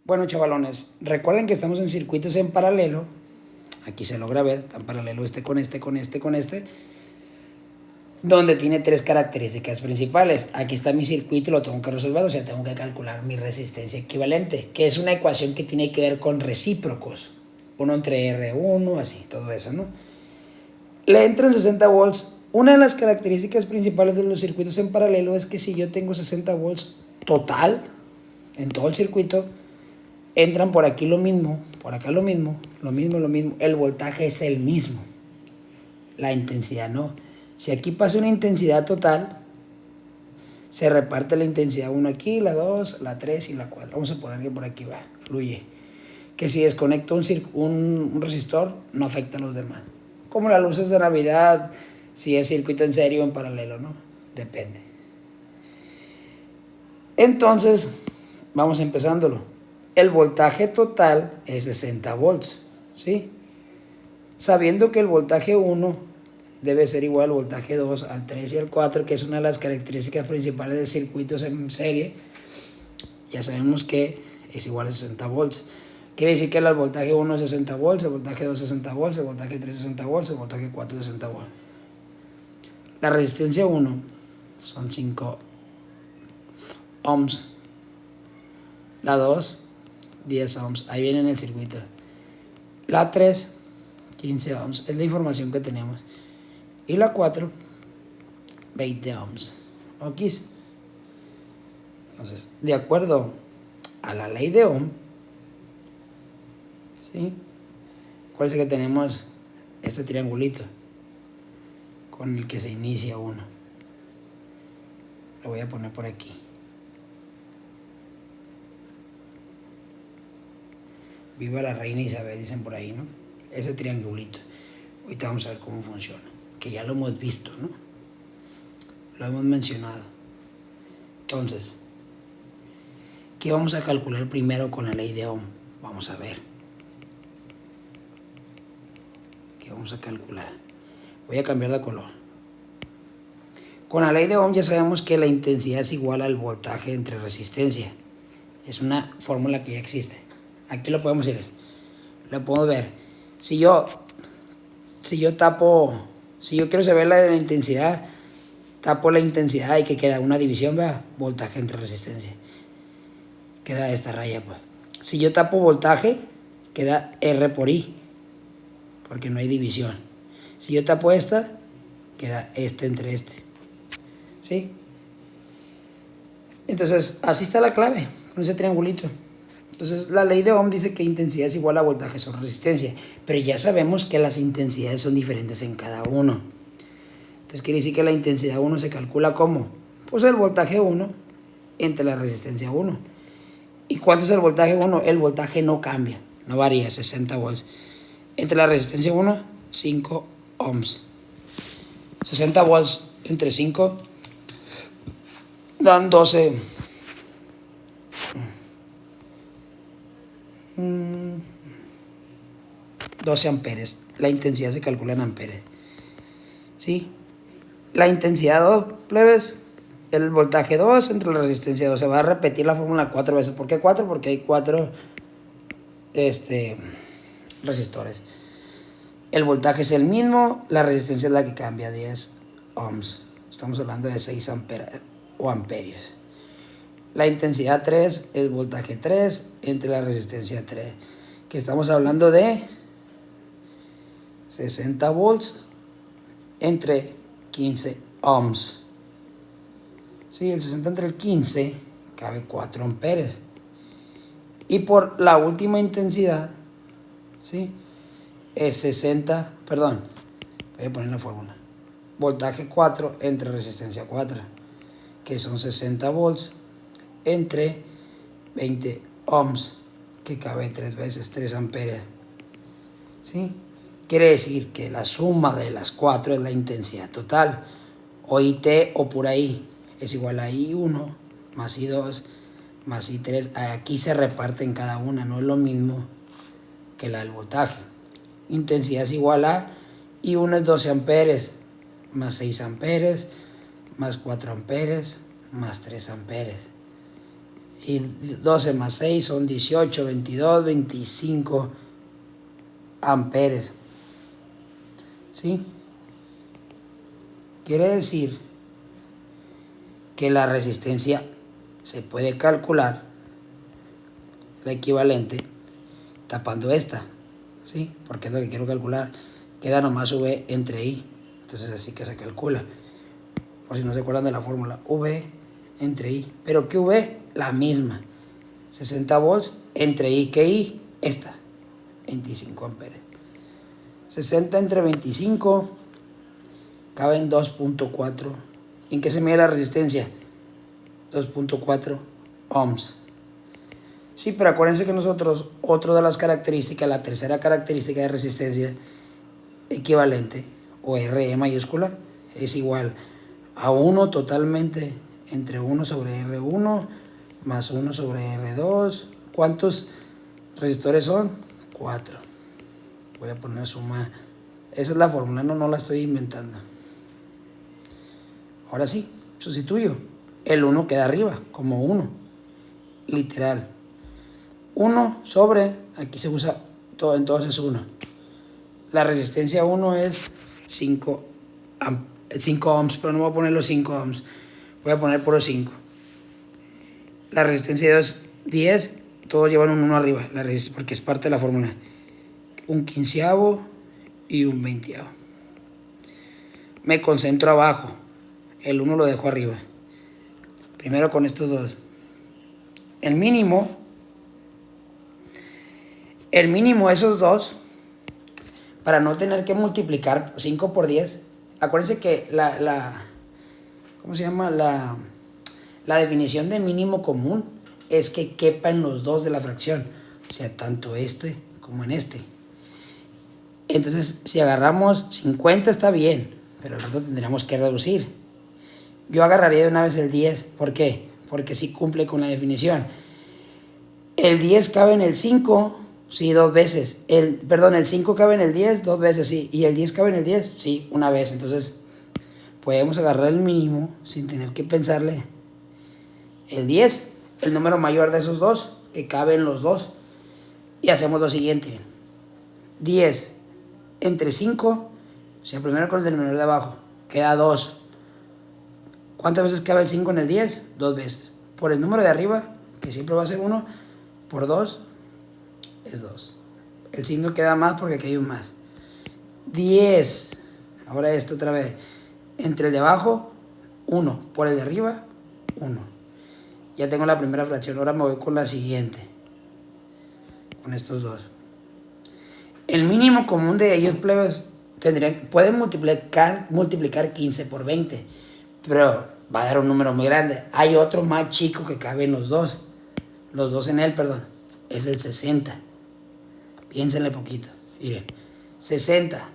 Bueno, chavalones, recuerden que estamos en circuitos en paralelo. Aquí se logra ver, tan paralelo este con este, con este, con este. Donde tiene tres características principales. Aquí está mi circuito y lo tengo que resolver, o sea, tengo que calcular mi resistencia equivalente, que es una ecuación que tiene que ver con recíprocos. Uno entre R1, así, todo eso, ¿no? Le entran 60 volts. Una de las características principales de los circuitos en paralelo es que si yo tengo 60 volts total en todo el circuito, entran por aquí lo mismo, por acá lo mismo, el voltaje es el mismo, la intensidad no. Si aquí pasa una intensidad total, se reparte la intensidad 1 aquí, la 2, la 3 y la 4. Vamos a poner que por aquí va, fluye. Que si desconecto un resistor, no afecta a los demás. Como las luces de Navidad, si es circuito en serio o en paralelo, ¿no? Depende. Entonces, vamos empezándolo. El voltaje total es 60 volts, ¿sí? Sabiendo que el voltaje 1 debe ser igual al voltaje 2, al 3 y al 4, que es una de las características principales de circuitos en serie, ya sabemos que es igual a 60 volts. Quiere decir que el voltaje 1 es 60 volts, el voltaje 2 es 60 volts, el voltaje 3 es 60 volts, el voltaje 4 es 60 volts. La resistencia 1 son 5 ohms. La 2, 10 ohms. Ahí viene en el circuito. La 3, 15 ohms. Es la información que tenemos. Y la 4, 20 ohms. ¿Ok? Entonces, de acuerdo a la ley de Ohm, ¿sí? Acuérdense que tenemos este triangulito con el que se inicia uno. Lo voy a poner por aquí. Viva la reina Isabel, dicen por ahí, ¿no? Ese triangulito. Ahorita vamos a ver cómo funciona. Que ya lo hemos visto, ¿no? Lo hemos mencionado. Entonces, ¿qué vamos a calcular primero con la ley de Ohm? Vamos a ver. ¿Qué vamos a calcular? Voy a cambiar de color. Con la ley de Ohm ya sabemos que la intensidad es igual al voltaje entre resistencia. Es una fórmula que ya existe. Aquí lo podemos ir. Lo podemos ver. Si yo quiero saber la intensidad, tapo la intensidad y que queda una división, ¿verdad? Voltaje entre resistencia. Queda esta raya, pues. Si yo tapo voltaje, queda R por I, porque no hay división. Si yo tapo esta, queda este entre este. ¿Sí? Entonces, así está la clave, con ese triangulito. Entonces, la ley de Ohm dice que intensidad es igual a voltaje sobre resistencia, pero ya sabemos que las intensidades son diferentes en cada uno. Entonces, quiere decir que la intensidad 1 se calcula ¿cómo? Pues el voltaje 1 entre la resistencia 1. ¿Y cuánto es el voltaje 1? El voltaje no cambia, no varía, 60 volts. Entre la resistencia 1, 5 ohms. 60 volts entre 5 dan 12 amperes. La intensidad se calcula en amperes. ¿Sí? La intensidad 2, plebes, el voltaje 2 entre la resistencia 2. Se va a repetir la fórmula 4 veces. ¿Por qué 4? Porque hay 4 resistores. El voltaje es el mismo, la resistencia es la que cambia, 10 ohms. Estamos hablando de 6 amperios. La intensidad 3 es voltaje 3 entre la resistencia 3. Que estamos hablando de 60 volts entre 15 ohms. Sí, el 60 entre el 15 cabe 4 amperes. Y por la última intensidad, ¿sí? Es 60, perdón, voy a poner la fórmula. Voltaje 4 entre resistencia 4, que son 60 volts entre 20 ohms, que cabe 3 veces, 3 amperes. ¿Sí? Quiere decir que la suma de las 4 es la intensidad total, o IT o pura I, es igual a I1 más I2 más I3. Aquí se reparte en cada una, no es lo mismo que la del voltaje. Intensidad es igual a I1 es 12 amperes más 6 amperes más 4 amperes más 3 amperes. Y 12 más 6 son 18, 22, 25 amperes. ¿Sí? Quiere decir que la resistencia se puede calcular, la equivalente, tapando esta, ¿sí? Porque es lo que quiero calcular. Queda nomás V entre I. Entonces así que se calcula. Por si no se acuerdan de la fórmula. V entre I. Pero ¿qué V? La misma. 60 volts entre I. ¿Qué I? Esta. 25 amperes. 60 entre 25 caben 2.4. ¿En qué se mide la resistencia? 2.4 ohms. Sí, pero acuérdense que nosotros, otra de las características, la tercera característica de resistencia equivalente, o RE mayúscula, es igual a 1 totalmente entre 1 sobre R1 más 1 sobre R2. ¿Cuántos resistores son? 4. Voy a poner suma. Esa es la fórmula, no la estoy inventando. Ahora sí, sustituyo. El 1 queda arriba, como 1. Literal. 1 sobre, aquí se usa todo, entonces 1. La resistencia 1 es 5 ohms, pero no voy a poner los 5 ohms. Voy a poner puro 5. La resistencia 2 es 10, todos llevan un 1 arriba, porque es parte de la fórmula. Un quinceavo y un veinteavo. Me concentro abajo, el 1 lo dejo arriba. Primero con estos dos. El mínimo esos dos, para no tener que multiplicar 5 por 10, acuérdense que ¿cómo se llama? La definición de mínimo común es que quepa en los dos de la fracción, o sea, tanto este como en este. Entonces, si agarramos 50 está bien, pero el resto tendríamos que reducir. Yo agarraría de una vez el 10, ¿por qué? Porque sí cumple con la definición. El 10 cabe en el 5, sí, dos veces. El 5 cabe en el 10, dos veces, sí. Y el 10 cabe en el 10, sí, una vez. Entonces, podemos agarrar el mínimo sin tener que pensarle. El 10, el número mayor de esos dos, que cabe en los dos. Y hacemos lo siguiente. 10 entre 5, o sea, primero con el denominador de abajo, queda 2. ¿Cuántas veces cabe el 5 en el 10? Dos veces. Por el número de arriba, que siempre va a ser 1, por 2 es 2. El signo queda más porque aquí hay un más. 10. Ahora esto otra vez. Entre el de abajo, 1. Por el de arriba, 1. Ya tengo la primera fracción. Ahora me voy con la siguiente. Con estos dos. El mínimo común de ellos, plebes, pueden multiplicar 15 por 20. Pero va a dar un número muy grande. Hay otro más chico que cabe en los dos. Los dos en él, perdón. Es el 60. Piénsenle poquito. Miren. 60.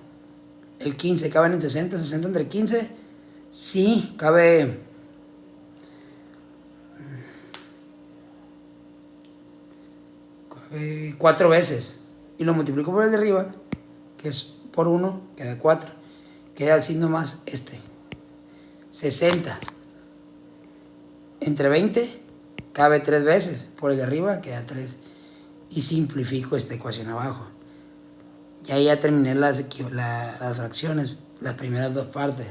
El 15 cabe en el 60. 60 entre 15. Sí, cabe. Cabe 4 veces. Y lo multiplico por el de arriba, que es por 1, queda 4. Queda el signo más este. 60 entre 20 cabe 3 veces. Por el de arriba queda 3. Y simplifico esta ecuación abajo. Y ahí ya terminé las fracciones, las primeras dos partes.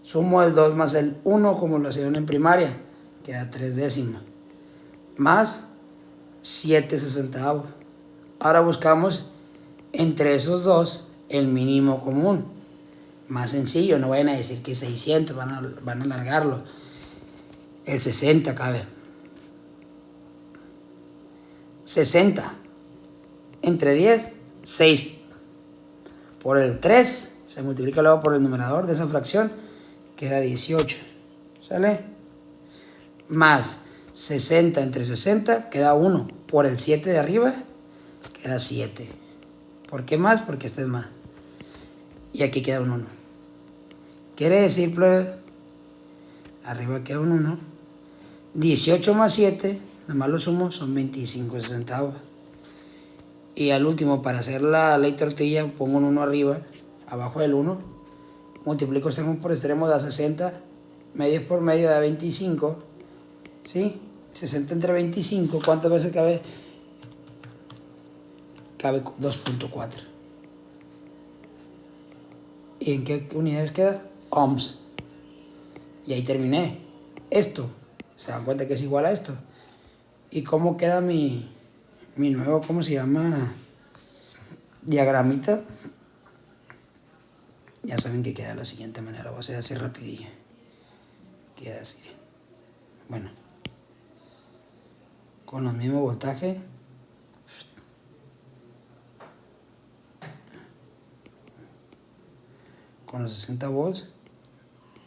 Sumo el 2 más el 1 como lo hacían en primaria. Queda 3 décimas. Más 7 sesentavos. Ahora buscamos entre esos dos el mínimo común. Más sencillo, no vayan a decir que 600, van a alargarlo. El 60 cabe. 60 entre 10, 6 por el 3, se multiplica luego por el numerador de esa fracción, queda 18. ¿Sale? Más 60 entre 60 queda 1. Por el 7 de arriba queda 7. ¿Por qué más? Porque este es más. Y aquí queda un 1. Quiere decir, plebe, arriba queda un 1. 18 más 7, nada más lo sumo, son 25 centavos. Y al último, para hacer la ley tortilla, pongo un 1 arriba, abajo del 1. Multiplico extremo por extremo, da 60. Medio por medio da 25. ¿Sí? 60 entre 25, ¿cuántas veces cabe? Cabe 2.4. ¿Y en qué unidades queda? Ohms. Y ahí terminé. Esto, ¿se dan cuenta que es igual a esto? ¿Y cómo queda mi nuevo, cómo se llama? Diagramita. Ya saben que queda de la siguiente manera. Voy a hacer así rapidillo. Queda así. Bueno. Con los mismos voltajes. Con los 60 volts.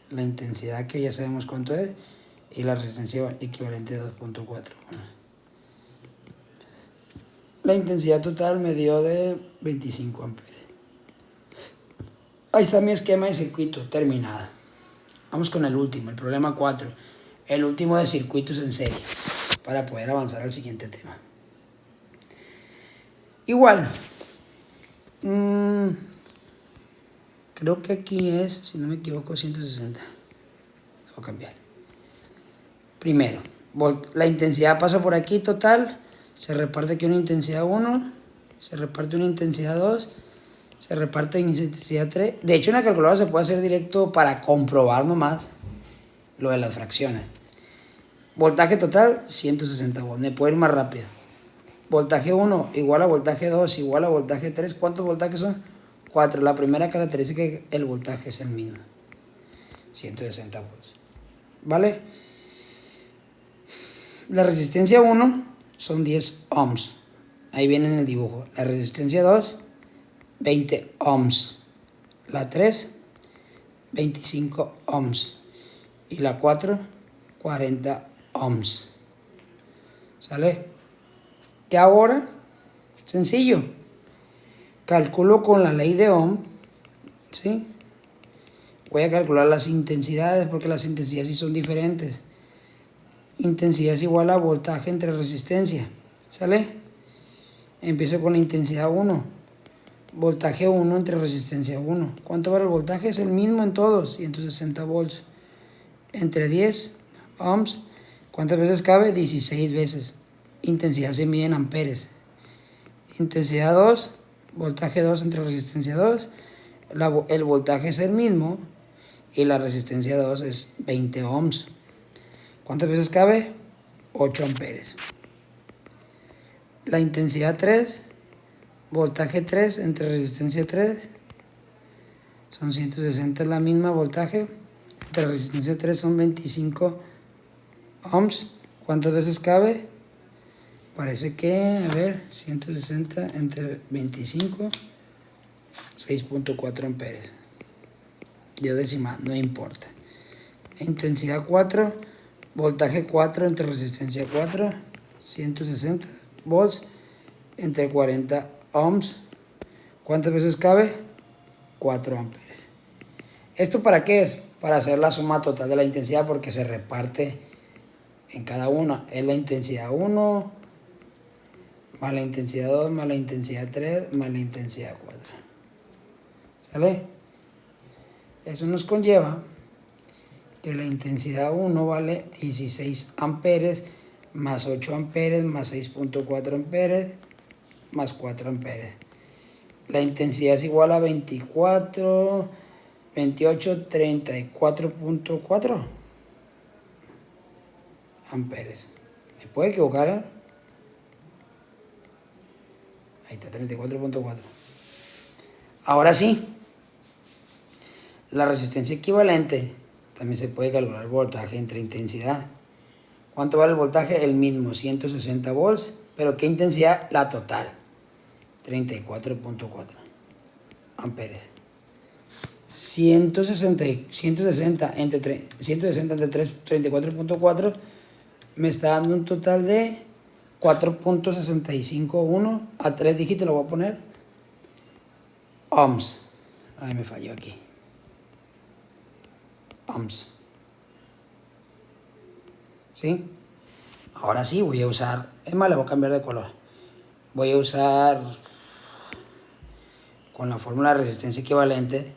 La intensidad que ya sabemos cuánto es. Y la resistencia equivalente a 2.4. La intensidad total me dio de 25 amperes. Ahí está mi esquema de circuito terminado. Vamos con el último, el problema 4. El último de circuitos en serie. Para poder avanzar al siguiente tema. Igual. Creo que aquí es, si no me equivoco, 160. Voy a cambiar. Primero, la intensidad pasa por aquí total. Se reparte aquí una intensidad 1. Se reparte una intensidad 2. Se reparte en intensidad 3. De hecho, en la calculadora se puede hacer directo para comprobar nomás lo de las fracciones. Voltaje total, 160 volts. Me puedo ir más rápido. Voltaje 1 igual a voltaje 2 igual a voltaje 3. ¿Cuántos voltajes son? 4. La primera característica es que el voltaje es el mismo. 160 volts. ¿Vale? La resistencia 1 son 10 ohms. Ahí viene en el dibujo. La resistencia 2, 20 ohms. La 3, 25 ohms. Y la 4, 40 ohms. ¿Sale? ¿Qué ahora? Sencillo. Calculo con la ley de Ohm. ¿Sí? Voy a calcular las intensidades porque las intensidades sí son diferentes. Intensidad es igual a voltaje entre resistencia. ¿Sale? Empiezo con la intensidad 1. Voltaje 1 entre resistencia 1. ¿Cuánto vale el voltaje? Es el mismo en todos. 160 volts. Entre 10 ohms. ¿Cuántas veces cabe? 16 veces. Intensidad se mide en amperes. Intensidad 2. Voltaje 2 entre resistencia 2. El voltaje es el mismo. Y la resistencia 2 es 20 ohms. ¿Cuántas veces cabe? 8 amperes. La intensidad 3, voltaje 3 entre resistencia 3, son 160, es la misma voltaje, entre resistencia 3 son 25 ohms. ¿Cuántas veces cabe? Parece que, a ver, 160 entre 25, 6.4 amperes. Dio décima, no importa. Intensidad 4, voltaje 4 entre resistencia 4, 160 volts entre 40 ohms. ¿Cuántas veces cabe? 4 amperes. ¿Esto para qué es? Para hacer la suma total de la intensidad porque se reparte en cada una. Es la intensidad 1 más la intensidad 2 más la intensidad 3 más la intensidad 4. ¿Sale? Eso nos conlleva que la intensidad 1 vale 16 amperes más 8 amperes más 6.4 amperes más 4 amperes. La intensidad es igual a 28, 34.4 amperes. ¿Me puedo equivocar? Ahí está, 34.4. Ahora sí, la resistencia equivalente también se puede calcular el voltaje entre intensidad. ¿Cuánto vale el voltaje? El mismo, 160 volts. ¿Pero qué intensidad? La total, 34.4 amperes. 160 entre 34.4 me está dando un total de 4.651 a 3 dígitos lo voy a poner. Ohms. Ay, me falló aquí. Ohms. ¿Sí? Ahora sí voy a usar, es más, le voy a cambiar de color. Voy a usar con la fórmula de resistencia equivalente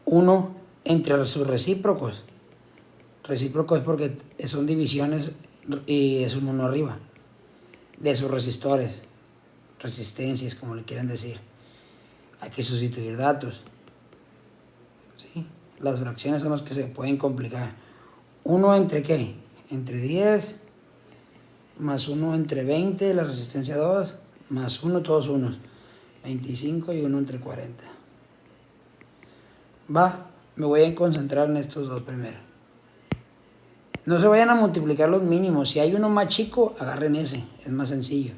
1 entre sus recíprocos. Recíproco es porque son divisiones y es un 1 arriba. De sus resistores, resistencias, como le quieran decir. Hay que sustituir datos. ¿Sí? Las fracciones son las que se pueden complicar. 1 entre ¿qué? Entre 10, más 1 entre 20, la resistencia 2, más 1, todos unos. 25 y 1 entre 40. Me voy a concentrar en estos dos primero. No se vayan a multiplicar los mínimos. Si hay uno más chico, agarren ese. Es más sencillo.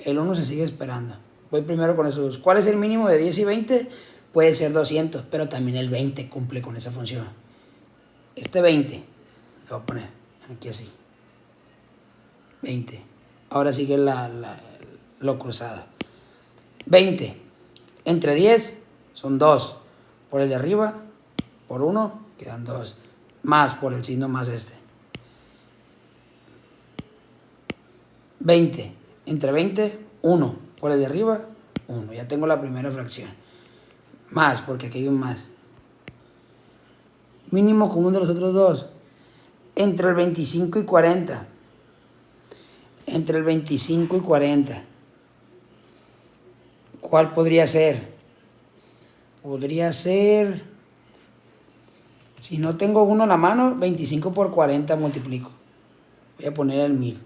El 1 se sigue esperando. Voy primero con esos dos. ¿Cuál es el mínimo de 10 y 20? Puede ser 200, pero también el 20 cumple con esa función. Este 20, lo voy a poner aquí así. 20. Ahora sigue lo cruzado. 20 entre 10 son 2. Por el de arriba, por 1, quedan 2. Más por el signo más este. 20 entre 20, 1. Por el de arriba, 1. Ya tengo la primera fracción. Más, porque aquí hay un más. Mínimo común de los otros dos. Entre el 25 y 40. Entre el 25 y 40. ¿Cuál podría ser? Podría ser... Si no tengo uno en la mano, 25 por 40 multiplico. Voy a poner el 1000.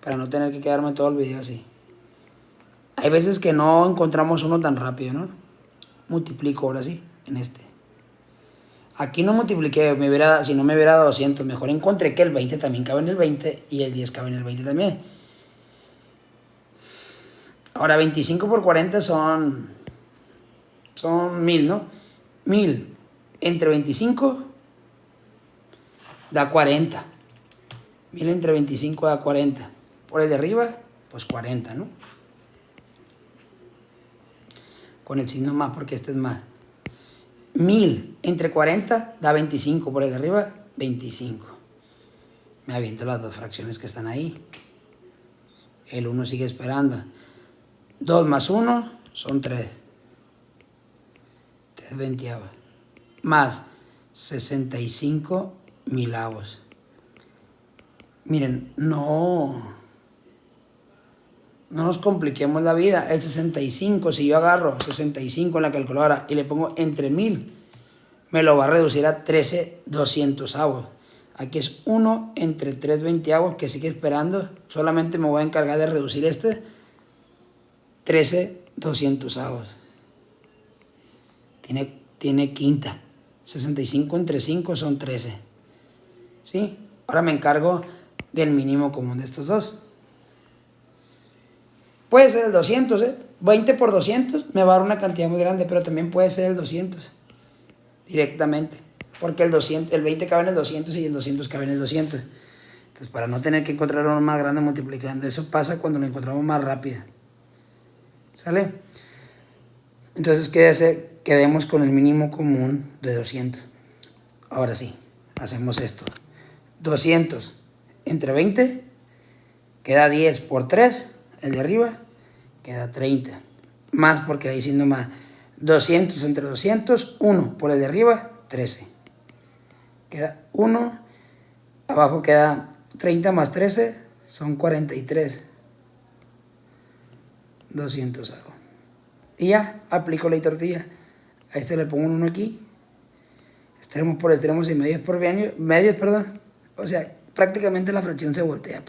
Para no tener que quedarme todo el video así. Hay veces que no encontramos uno tan rápido, ¿no? Multiplico ahora sí, en este. Aquí no multipliqué, si no me hubiera dado 200. Mejor encontré que el 20 también cabe en el 20 y el 10 cabe en el 20 también. Ahora 25 por 40 son 1000, ¿no? 1000 entre 25 da 40. 1000 entre 25 da 40. Por el de arriba, pues 40, ¿no? Con el signo más, porque este es más. 1000 entre 40 da 25. Por el de arriba, 25. Me aviento las dos fracciones que están ahí. El 1 sigue esperando. 2 más 1 son 3. 3 veinteavos. Más 65 milavos. Miren, no nos compliquemos la vida. El 65, si yo agarro 65 en la calculadora y le pongo entre 1000, me lo va a reducir a 13 200avos. Aquí es 1 entre 3 veinteavos que sigue esperando. Solamente me voy a encargar de reducir 13 200avos. Tiene quinta. 65 entre 5 son 13. ¿Sí? Ahora me encargo del mínimo común de estos dos. Puede ser el 200, 20 por 200 me va a dar una cantidad muy grande, pero también puede ser el 200 directamente, porque el 20 cabe en el 200 y el 200 cabe en el 200. Entonces, para no tener que encontrar uno más grande multiplicando, eso pasa cuando lo encontramos más rápido. ¿Sale? Entonces, quedemos con el mínimo común de 200. Ahora sí, hacemos esto. 200 entre 20 queda 10 por 3. El de arriba queda 30. Más porque ahí siendo más. 200 entre 200, 1 por el de arriba, 13. Queda 1. Abajo queda 30 más 13, son 43. 200 hago. Y ya, aplico la tortilla. A este le pongo un 1 aquí. Extremos por extremos y medios por medios, perdón. O sea, prácticamente la fracción se voltea.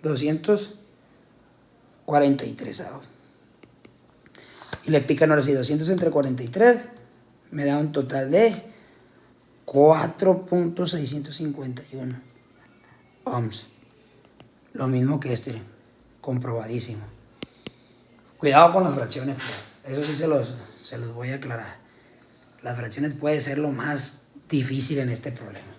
243 hago. Y le pican ahora sí 200 entre 43. Me da un total de 4.651 ohms. Lo mismo que este. Comprobadísimo. Cuidado con las fracciones. Eso sí se los voy a aclarar. Las fracciones puede ser lo más difícil en este problema.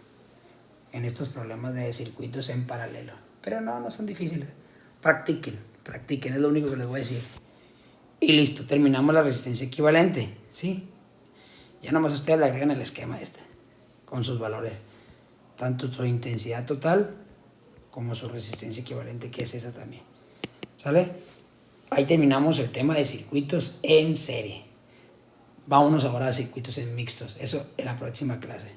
En estos problemas de circuitos en paralelo. Pero no son difíciles. Practiquen, es lo único que les voy a decir. Y listo, terminamos la resistencia equivalente, ¿sí? Ya nomás ustedes le agregan el esquema con sus valores. Tanto su intensidad total como su resistencia equivalente, que es esa también. ¿Sale? Ahí terminamos el tema de circuitos en serie. Vámonos ahora a circuitos en mixtos. Eso en la próxima clase.